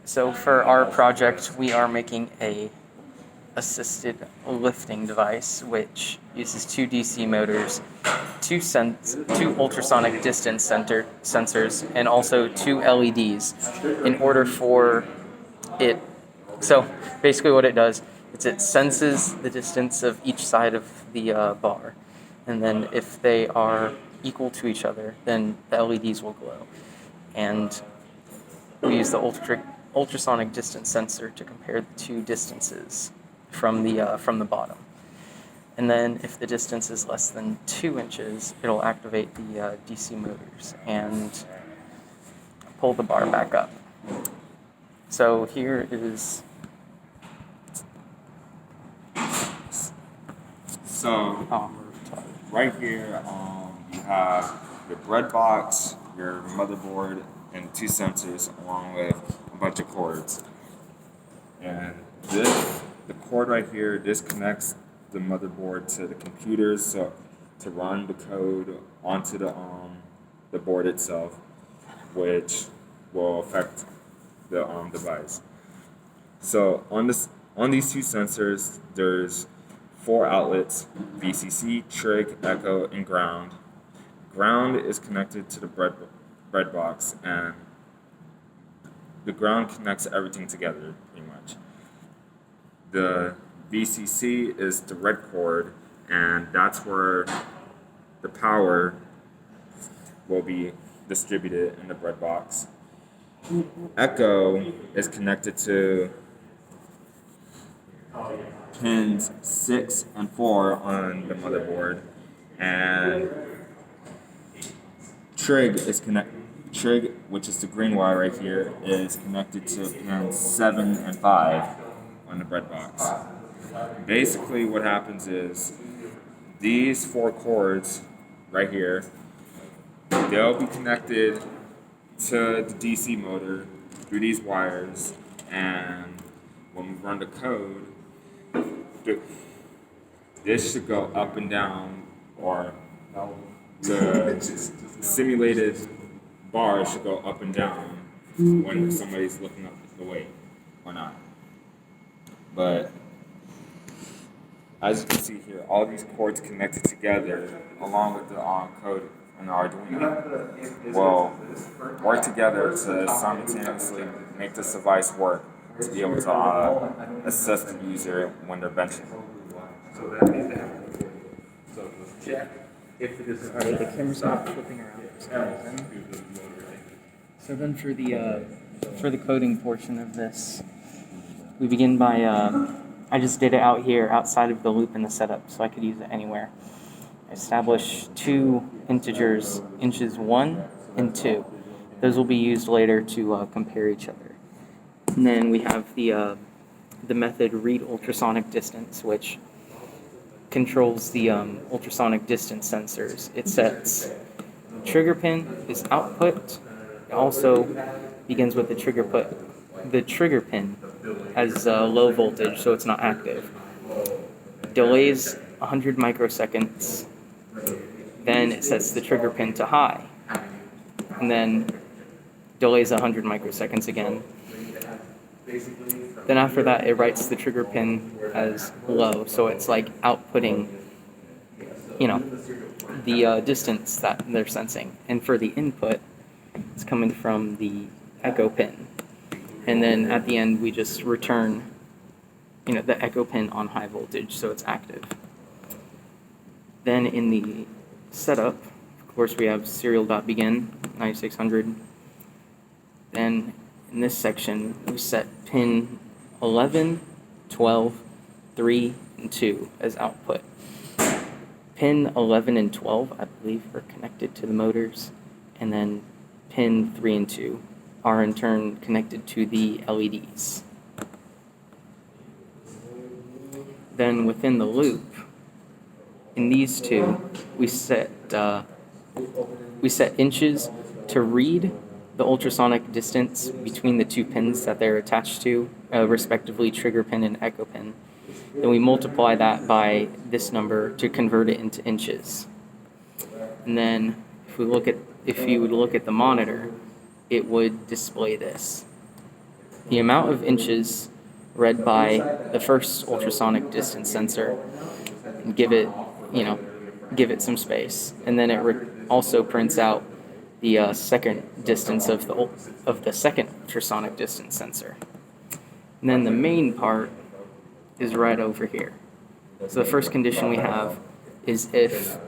So for our project, we are making a assisted lifting device, which uses two DC motors, two ultrasonic distance sensors, and also two LEDs in order for it. So basically, what it does is it senses the distance of each side of the bar, and then if they are equal to each other, then the LEDs will glow. And we use the ultrasonic distance sensor to compare the two distances from the bottom. And then if the distance is less than 2 inches, it'll activate the DC motors and pull the bar back up. So here is. So Oh, right here, you have your bread box, your motherboard, and two sensors, along with a bunch of cords. And the cord right here, this connects the motherboard to the computer, so to run the code onto the board itself, which will affect the device. So on these two sensors, there's four outlets: VCC, trig, echo, and ground. Ground is connected to the bread box, and the ground connects everything together pretty much. The VCC is the red cord, and that's where the power will be distributed in the bread box. Echo is connected to pins 6 and 4 on the motherboard, and Trig, which is the green wire right here, is connected to pins 7 and 5 on the bread box. Basically, what happens is these four cords right here, they'll be connected to the DC motor through these wires, and when we run the code, this should go up and down, or the simulated bar should go up and down when somebody's looking up the weight or not. But as you can see here, all these cords connected together, along with the code in the Arduino, will work together to simultaneously make this device work to be able to assist the user when they're benching. Alright, the camera's off, flipping around for some reason. So then for the coding portion of this, we begin by I just did it out here outside of the loop in the setup, so I could use it anywhere. I established two integers, inches 1 and 2. Those will be used later to compare each other. And then we have the method read ultrasonic distance, which controls the ultrasonic distance sensors. It sets trigger pin is output. It also begins with the trigger pin has low voltage, so it's not active. Delays 100 microseconds. Then it sets the trigger pin to high, and then delays 100 microseconds again. Then after that, it writes the trigger pin as low, so it's like outputting, the distance that they're sensing. And for the input, it's coming from the echo pin. And then at the end, we just return, the echo pin on high voltage, so it's active. Then in the setup, of course, we have serial.begin 9600. Then in this section, we set pin 11, 12, 3, and 2 as output. Pin 11 and 12, I believe, are connected to the motors, and then pin 3 and 2 are in turn connected to the LEDs. Then within the loop, in these two, we set inches to read the ultrasonic distance between the two pins that they're attached to, respectively trigger pin and echo pin. Then we multiply that by this number to convert it into inches. And then if you would look at the monitor, it would display this. the amount of inches read by the first ultrasonic distance sensor and give it, give it some space. And then it also prints out the second distance of the second ultrasonic distance sensor. And then the main part is right over here. So the first condition we have is if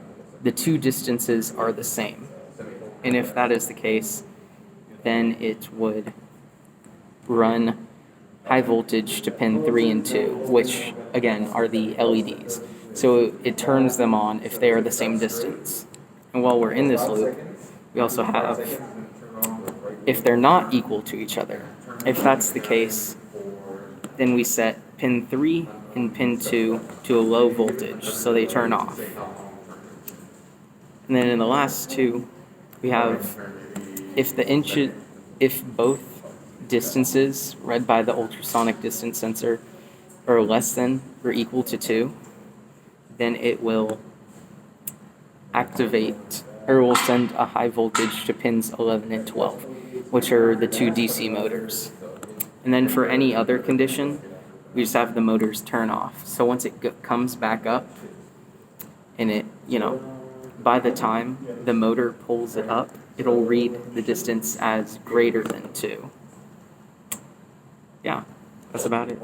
the two distances are the same. And if that is the case, then it would run high voltage to pin 3 and 2, which again are the LEDs. So it turns them on if they are the same distance. And while we're in this loop, we also have if they're not equal to each other. If that's the case, then we set pin 3 and pin 2 to a low voltage, so they turn off. And then in the last two, we have if both distances read by the ultrasonic distance sensor are less than or equal to 2, then it will activate or will send a high voltage to pins 11 and 12, which are the two DC motors. And then for any other condition, we just have the motors turn off. So once it comes back up, and it, by the time the motor pulls it up, it'll read the distance as greater than 2. Yeah, that's about it.